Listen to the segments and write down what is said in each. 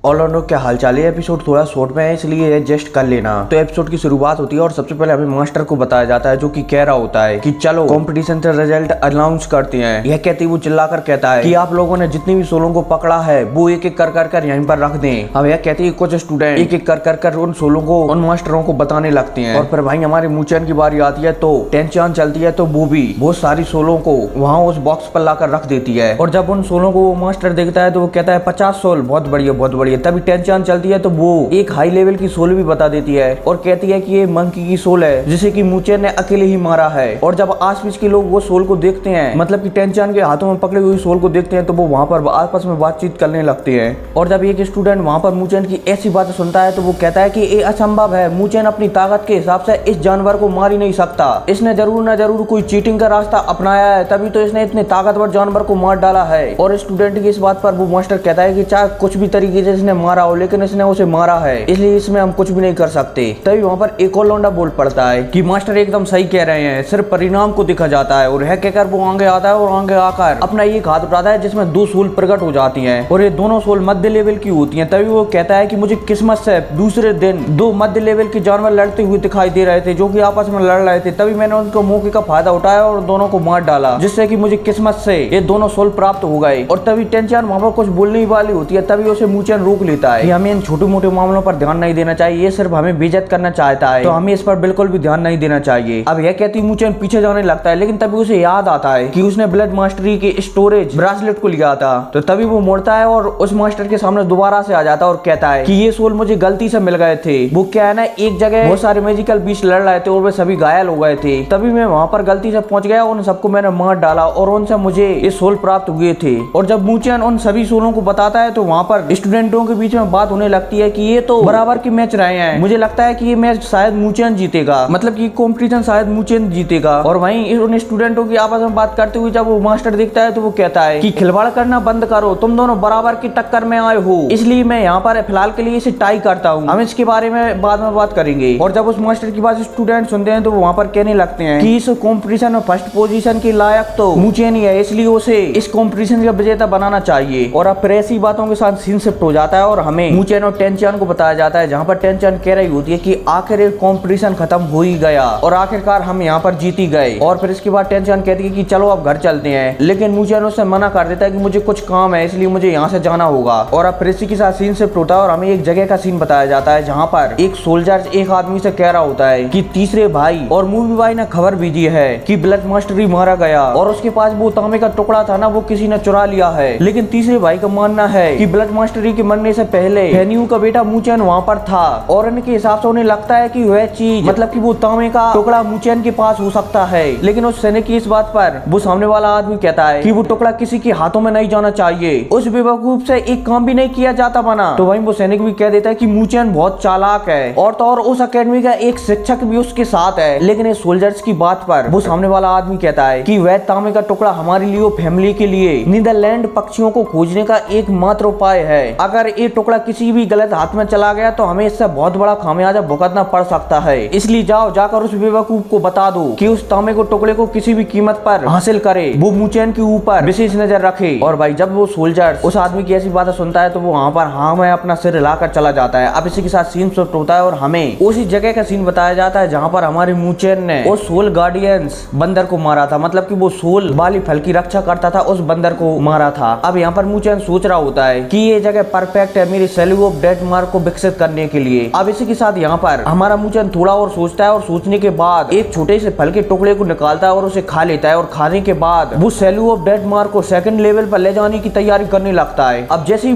और लोगों क्या हालचाल है। एपिसोड थोड़ा शॉर्ट में है इसलिए एडजस्ट कर लेना। तो एपिसोड की शुरुआत होती है और सबसे पहले हमें मास्टर को बताया जाता है जो कि कह रहा होता है कि चलो कंपटीशन से रिजल्ट अनाउंस करते हैं। यह कहते वो चिल्लाकर कहता है कि आप लोगों ने जितनी भी सोलों को पकड़ा है वो एक एक कर यहीं पर रख दें। अब यह कहती है कुछ स्टूडेंट एक एक कर उन सोलों को उन मास्टरों को बताने लगते हैं। और फिर भाई हमारे मूचैन की बारी आती है तो टेंशन चलती है तो वो भी बहुत सारी सोलों को वहाँ उस बॉक्स पर लाकर रख देती है। और जब उन सोलों को वो मास्टर देखता है तो वो कहता है 50 सोल, बहुत बढ़िया। तभी टेंशन चलती है तो वो एक हाई लेवल की सोल भी बता देती है और कहती है कि ये मंकी की सोल है जिसे कि मूचैन ने अकेले ही मारा है। और जब आसपास के लोग वो सोल को देखते हैं, मतलब कि टेंशन के हाथों में पकड़ी हुई सोल को देखते हैं, तो वो वहाँ पर आपस में बातचीत करने लगते हैं। और जब एक स्टूडेंट वहाँ पर मूचैन की ऐसी बातें सुनता है तो वो कहता है कि ये असंभव है, मूचैन अपनी ताकत के हिसाब से इस जानवर को मार ही नहीं सकता। इसने जरूर न जरूर कोई चीटिंग का रास्ता अपनाया है, तभी तो इसने इतने ताकतवर जानवर को मार डाला है। और स्टूडेंट की इस बात पर वो मास्टर कहता है कि चाहे कुछ भी तरीके से इसने मारा हो, लेकिन इसने उसे मारा है, इसलिए इसमें हम कुछ भी नहीं कर सकते। तभी वहाँ पर एक और लौंडा बोल पड़ता है कि मास्टर एकदम सही कह रहे हैं, सिर्फ परिणाम को देखा जाता है। और यह कहकर वो आगे आता है और आगे आकर अपना एक हाथ उठाता है जिसमें दो सोल प्रकट हो जाती हैं और ये दोनों सोल मध्य लेवल की होती हैं। तभी वो कहता है कि मुझे किस्मत से दूसरे दिन दो मध्य लेवल के जानवर लड़ते हुए दिखाई दे रहे थे जो कि आपस में लड़ रहे थे। तभी मैंने उनके मौके का फायदा उठाया और दोनों को मार डाला, जिससे कि मुझे किस्मत से ये दोनों सोल प्राप्त हो गए। और तभी टेंशन वहाँ पर कुछ बोलने वाली होती है, तभी उसे मूचैन रोक लेता है कि हमें इन छोटे मोटे मामलों पर ध्यान नहीं देना चाहिए, ये सिर्फ हमें बेइज्जत करना चाहता है, तो हमें इस पर बिल्कुल भी ध्यान नहीं देना चाहिए। अब यह कहती मूचैन पीछे जाने लगता है, लेकिन तभी उसे याद आता है कि उसने ब्लड मास्टरी के स्टोरेज ब्रासलेट को लिया था। तो तभी वो मुड़ता है और उस मास्टर के सामने दोबारा से आ जाता है और कहता है कि ये सोल मुझे गलती से मिल गए थे। वो क्या है ना, एक जगह बहुत सारे मैजिकल बीस्ट लड़ रहे थे और वे सभी घायल हो गए थे। तभी मैं वहां पर गलती से पहुंच गया, उन सबको मैंने मार डाला और उनसे मुझे ये सोल प्राप्त हुए थे। और जब मूचैन उन सभी सोलों को बताता है तो वहां पर स्टूडेंटों के बीच में बात होने लगती है कि ये तो बराबर के मैच रहे हैं, मुझे लगता है कि ये मैच शायद मूचैन जीतेगा, मतलब कि कंपटीशन शायद मूचैन जीतेगा। और वहीं उन स्टूडेंटों की आपस में बात करते हुए जब वो मास्टर देखता है तो वो कहता है कि खिलवाड़ करना बंद करो, तुम दोनों बराबर की टक्कर में आए हो, इसलिए मैं यहाँ पर फिलहाल के लिए इसे टाई करता हूँ, हम इसके बारे में बाद में बात करेंगे। और जब उस मास्टर की बात स्टूडेंट सुनते हैं तो वो वहाँ पर कहने लगते हैं कि इस कंपटीशन में फर्स्ट पोजीशन के लायक तो मूचैन ही है, इसलिए उसे इस कंपटीशन का विजेता बनाना चाहिए। और अब फिर ऐसी बातों के साथ सीन शिफ्ट हो जाता है और हमें मूचैन और टेंशन को बताया जाता है, जहाँ पर टेंशन कह रही होती है कि आखिर एक कंपटीशन खत्म हो ही गया और आखिरकार हम यहाँ पर जीत ही गए। और फिर इसके बाद टेंशन कहती है कि चलो अब घर चलते हैं, लेकिन मूचैन उससे मना कर देता है कि मुझे कुछ काम है, इसलिए मुझे यहाँ से जाना होगा। और अब फिर इसी के साथ सीन शिफ्ट होता है और हमें एक जगह का सीन बताया जाता है जहाँ पर एक सोल्जर एक आदमी से कह रहा होता है कि तीसरे भाई और मूवी भाई ने खबर भेजी है कि ब्लड मास्टरी मारा गया और उसके पास वो तांबे का टुकड़ा था ना, वो किसी ने चुरा लिया है। लेकिन तीसरे भाई का मानना है कि ब्लड मास्टरी के मरने से पहले फेन्यू का बेटा मूचैन वहाँ पर था और इनके हिसाब से उन्हें लगता है कि वह चीज, मतलब कि वो तांबे का टुकड़ा मूचैन के पास हो सकता है। लेकिन उस सैनिक की इस बात पर वो सामने वाला आदमी कहता है कि वो टुकड़ा किसी के हाथों में नहीं जाना चाहिए, उस बेवकूफ से एक काम भी नहीं किया जाता बना। तो वहीं वो सैनिक भी कह देता है कि मूचैन बहुत चालाक है और तो और उस अकेडमी का एक शिक्षक भी उसके साथ है। लेकिन इस सोल्जर्स की बात पर वो सामने वाला आदमी कहता है कि वह तांबे का टुकड़ा हमारे लिए और फैमिली के लिए नीदरलैंड पक्षियों को खोजने का एकमात्र उपाय है। अगर ये टुकड़ा किसी भी गलत हाथ में चला गया तो हमें इससे बहुत बड़ा खामियाजा भुगतना पड़ सकता है, इसलिए जाओ जाकर उस बेवकूफ को बता दो कि उस तांबे को टुकड़े को किसी भी कीमत पर हासिल करे, वो मूचैन के ऊपर विशेष नजर रखे। और भाई जब वो सोल्जर उस आदमी की ऐसी बातें सुनता है तो वो वहाँ पर हाँ में अपना सिर हिलाकर चला जाता है। अब इसी के साथ सीन शिफ्ट होता है और हमें उसी जगह का सीन बताया जाता है जहाँ पर हमारे मूचैन ने वो सोल गार्डियंस बंदर को मारा था, मतलब कि वो सोल वाली फल की रक्षा करता था, उस बंदर को मारा था। अब यहाँ पर मूचैन सोच रहा होता है कि ये जगह परफेक्ट है मेरी सैल्यू ऑफ डेथ मार्क को विकसित करने के लिए। अब इसी के साथ यहाँ पर हमारा मूचैन थोड़ा और सोचता है और सोचने के बाद एक छोटे से फल के टुकड़े को निकालता है और उसे खा लेता है। और खाने के बाद वो सैल्यू ऑफ डेथ मार्क को सेकंड लेवल पर ले जाने की तैयारी करने लगता है। अब जैसे ही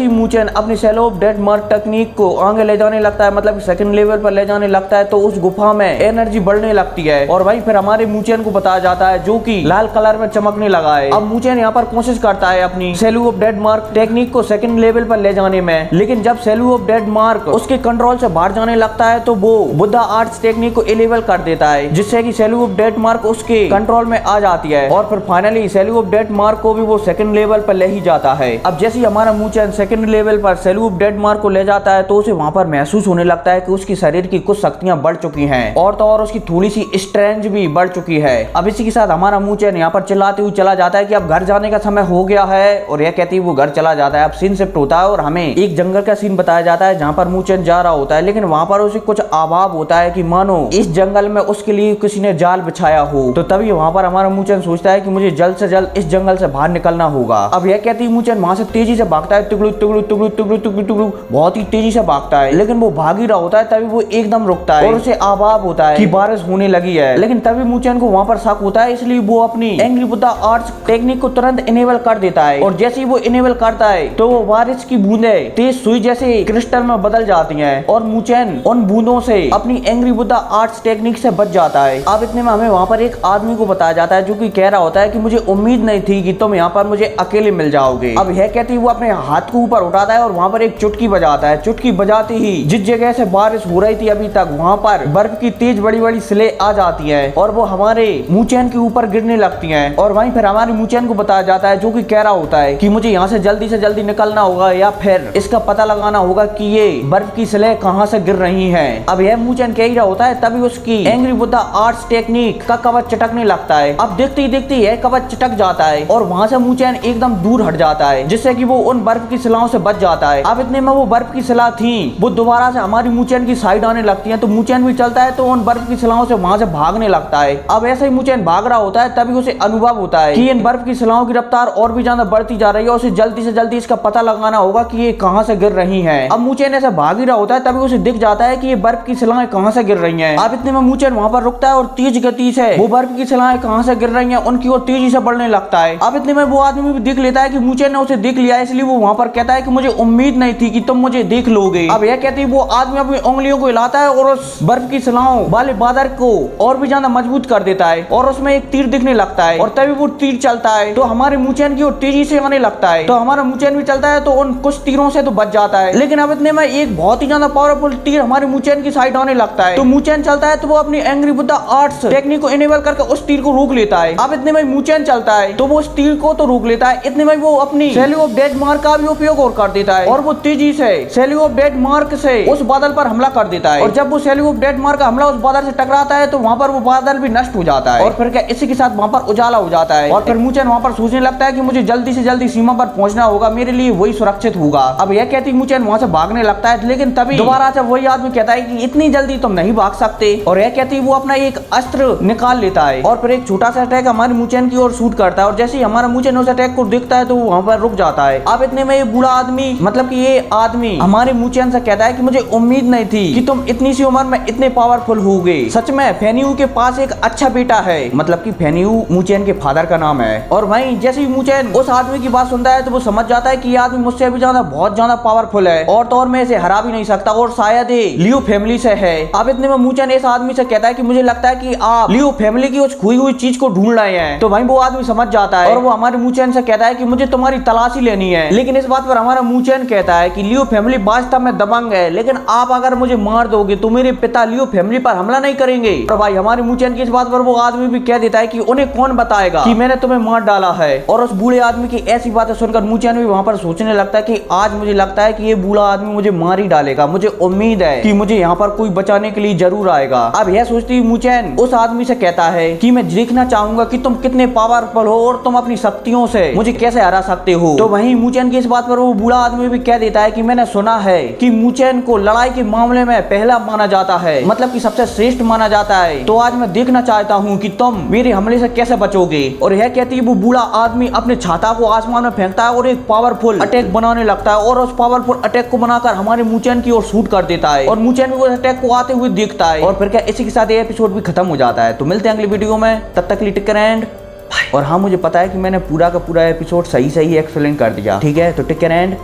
मूचैन अपनी सैल्यू ऑफ डेथ मार्क टेक्निक को आगे ले जाने लगता है, मतलब सेकंड लेवल पर ले जाने लगता है, तो उस गुफा में एनर्जी बढ़ने लगती है। और वहीं फिर हमारे मूचैन को बताया जाता है जो कि लाल कलर में चमकने लगा है। अब मूचैन यहाँ पर कोशिश करता है अपनी सैल्यू ऑफ डेथ मार्क टेक्निक को सेकंड लेवल पर ले जाने में, लेकिन जब सैल्यू ऑफ डेथ मार्क उसके कंट्रोल से बाहर जाने लगता है तो वो बुद्धा आर्ट्स टेक्निक को एलेवल कर देता है, जिससे कि सैल्यू ऑफ डेथ मार्क उसके कंट्रोल में आ जाती है। और फिर फाइनली सैल्यू ऑफ डेथ मार्क को भी वो सेकंड लेवल पर ले ही जाता है। अब जैसे ही हमारा मूचैन सेकंड लेवल पर सैल्यू ऑफ डेथ मार्क को ले जाता है तो उसे वहां पर महसूस होने लगता है कि उसकी शरीर की कुछ शक्तियां बढ़ चुकी हैं और तो और उसकी थोड़ी सी स्ट्रेंथ भी बढ़ चुकी है। अब इसी के साथ हमारा मूचैन यहाँ पर चिल्लाते हुए चला जाता है कि अब घर जाने का समय हो गया है और यह कहती है वो घर चला जाता है। अब सीन से शिफ्ट होता है और हमें एक जंगल का सीन बताया जाता है जहाँ पर मूचेन जा रहा होता है, लेकिन वहाँ पर उसे कुछ अभाव होता है कि मानो इस जंगल में उसके लिए किसी ने जाल बिछाया हो। तो तभी वहाँ पर हमारा मूचेन सोचता है कि मुझे जल्द से जल्द इस जंगल से बाहर निकलना होगा। अब यह कहती मूचेन वहाँ से तेजी से भागता है, टुकड़ू टुकड़ू टुकड़ू टुकड़ू टुकड़ू टुकड़ू, बहुत ही तेजी से भागता है, लेकिन वो भाग ही रहा होता है तभी वो एकदम रुकता है और उसे अभाव होता है कि बारिश होने लगी है। लेकिन तभी मूचेन को वहाँ पर शक होता है, इसलिए वो अपनी एंग्री बुद्धा आर्ट्स टेक्निक को तुरंत इनेबल कर देता है और जैसे ही वो इनेबल करता है तो वो बारिश की बूंदें तेज सुई जैसे क्रिस्टल में बदल जाती हैं और मूचेन उन बूंदों से अपनी एंग्री बुद्धा आर्ट्स टेक्निक से बच जाता है। अब इतने में हमें वहाँ पर एक आदमी को बताया जाता है जो कि कह रहा होता है कि मुझे उम्मीद नहीं थी कि तुम यहाँ पर मुझे अकेले मिल जाओगे। अब यह कहती वो अपने हाथ को ऊपर उठाता है और वहाँ पर एक चुटकी बजाता है। चुटकी बजाते ही जिस जगह से बारिश हो रही थी अभी तक, वहाँ पर बर्फ की तेज बड़ी बड़ी सिले आ जाती है और वो हमारे मूचेन के ऊपर गिरने लगती हैं। और वहीं फिर हमारे मूचेन को बताया जाता है जो कि कह रहा होता है कि मुझे यहाँ से जल्दी निकलना होगा या फिर इसका पता लगाना होगा कि ये बर्फ की सिले कहाँ से गिर रही हैं। अब यह मूचेन कह ही रहा होता है तभी उसकी एंग्री बुद्धा आर्ट्स टेक्निक का कवच चटकने लगता है। अब देखते ही देखते यह कवच चटक जाता है और वहाँ से मूचेन एकदम दूर हट जाता है जिससे कि वो उन बर्फ की सिलाओं से बच जाता है। अब इतने में वो बर्फ की सिला थी वो दोबारा से हमारी मूचेन की साइड आने लगती है, तो मूचेन भी चलता है तो उन बर्फ की सिलाओं से वहाँ से भागने लगता है। अब ऐसे ही मूचेन भाग रहा होता है तभी उसे अनुभव होता है कि इन बर्फ की सिलाओं की रफ्तार और भी ज्यादा बढ़ती जा रही है और उसे जल्दी से जल्दी इसका पता लगाना होगा कि ये कहाँ से गिर रही है। अब मूचेन ऐसे भाग ही रहा होता है तभी उसे दिख जाता है कि ये बर्फ की सिलाएं कहाँ से गिर रही हैं। अब इतने में मूचेन वहाँ पर रुकता है और तेज गति से वो बर्फ की सिलाएं कहाँ से गिर रही हैं उनकी ओर तेजी से बढ़ने लगता है। अब इतने में वो आदमी भी देख लेता है कि मूचेन ने उसे देख लिया है, इसलिए वो वहाँ पर कहता है कि मुझे उम्मीद नहीं थी कि तुम मुझे देख लोगे। अब यह कहती वो आदमी अपनी उंगलियों को हिलाता है और उस बर्फ की सिलाओं वाले बादल को और भी ज्यादा मजबूत कर देता है और उसमें एक तीर दिखने लगता है और तभी वो तीर चलता है तो हमारे मूचेन की ओर तेजी से आने लगता है। तो हमारा मूचेन भी चलता है तो उन कुछ तीरों से तो बच जाता है, लेकिन अब इतने में एक बहुत ही ज्यादा पावरफुल तीर हमारे मूचेन की साइड आने लगता है। तो मूचेन चलता है तो वो अपनी एंग्री बुद्धा आर्ट्स टेक्निक को इनेबल करके उस तीर को रोक लेता है। अब इतने में मूचेन चलता है तो वो उस तीर को तो रोक लेता है, इतने में वो अपनी सैल्यू ऑफ डेथ मार्क का भी उपयोग और कर देता है और वो तेजी से सैल्यू ऑफ डेथ मार्क से उस बादल पर हमला कर देता है। और जब वो सैल्यू ऑफ डेथ मार्क का हमला उस बादल से टकराता है तो वहाँ पर वो बादल भी नष्ट हो जाता है और फिर क्या इसी के साथ वहाँ पर उजाला हो जाता है। और फिर मूचेन वहाँ पर सोचने लगता है कि मुझे जल्दी से जल्दी सीमा पर पहुंचना होगा, मेरे लिए वही सुरक्षित होगा। अब यह कहती मूचेन वहाँ से भागने लगता है, लेकिन तभी दोबारा से वही आदमी कहता है कि इतनी जल्दी तुम नहीं भाग सकते। और यह कहती वो अपना एक अस्त्र निकाल लेता है और फिर एक छोटा सा अटैक हमारे मूचेन की ओर शूट करता है और जैसे ही हमारा मूचेन उस अटैक को देखता है तो वो वहाँ पर रुक जाता है। अब इतने में ये बूढ़ा आदमी मतलब कि ये आदमी हमारे मूचेन से कहता है कि मुझे उम्मीद नहीं थी कि तुम इतनी सी उम्र में इतने पावरफुल होगे। सच में फेन्यू के पास एक अच्छा बेटा है, मतलब कि फेन्यू मूचेन के फादर का नाम है। और वहीं जैसे ही मूचेन उस आदमी की बात सुनता है तो वो समझ जाता है कि ये आदमी मुझसे भी ज्यादा बहुत ज्यादा पावरफुल है और तो और मैं इसे हरा भी नहीं सकता और शायद ये लियो फैमिली से है। अब इतने में मूचेन इस आदमी से कहता है कि मुझे लगता है कि आप लियो फैमिली की उस खोई हुई चीज को ढूंढ रहे हैं। तो वहीं वो आदमी समझ जाता है और वो हमारे मूचेन से कहता है कि मुझे तुम्हारी तलाशी लेनी है। लेकिन इस बात पर हमारा मूचेन कहता है कि लियो फैमिली वास्तव में दबंग है, लेकिन आप अगर मुझे मार दोगे तो मेरे पिता लियो फैमिली पर हमला नहीं करेंगे। और भाई हमारे मूचेन की इस बात पर वो आदमी भी कह देता है कि उन्हें कौन बताएगा कि मैंने तुम्हें मार डाला है। और उस बूढ़े आदमी की ऐसी बातें सुनकर मूचेन भी वहां पर सोचने लगता है कि आज मुझे लगता है कि ये बूढ़ा आदमी मुझे मार ही डालेगा, मुझे उम्मीद है कि मुझे यहाँ पर कोई बचाने के लिए जरूर आएगा। अब यह सोचती मूचेन उस आदमी से कहता है कि मैं देखना चाहूंगा कि तुम कितने पावरफुल हो और तुम अपनी शक्तियों से मुझे कैसे हरा सकते हो। तो वहीं मूचेन की इस बात पर वो बूढ़ा आदमी भी कह देता है कि मैंने सुना है कि मूचेन को लड़ाई के मामले में पहला माना जाता है, मतलब कि सबसे श्रेष्ठ माना जाता है। तो आज मैं देखना चाहता हूँ कि तुम मेरे हमले से कैसे बचोगे। और यह कहती है वो बूढ़ा आदमी अपने छाता को आसमान में फेंकता है और एक पावरफुल अटैक बनाने लगता है और उस पावरफुल अटैक को बनाकर हमारे मूचेन की ओर शूट कर देता है और मूचेन भी उस अटैक को आते हुए देखता है। और फिर क्या इसी के साथ ये एपिसोड भी खत्म हो जाता है। तो मिलते हैं अगली वीडियो में, तब तक के लिए टेक केयर एंड बाय। और हाँ, मुझे पता है कि मैंने पूरा का पूरा एपिसोड सही एक्सप्लेन कर दिया, ठीक है, तो टेक केयर एंड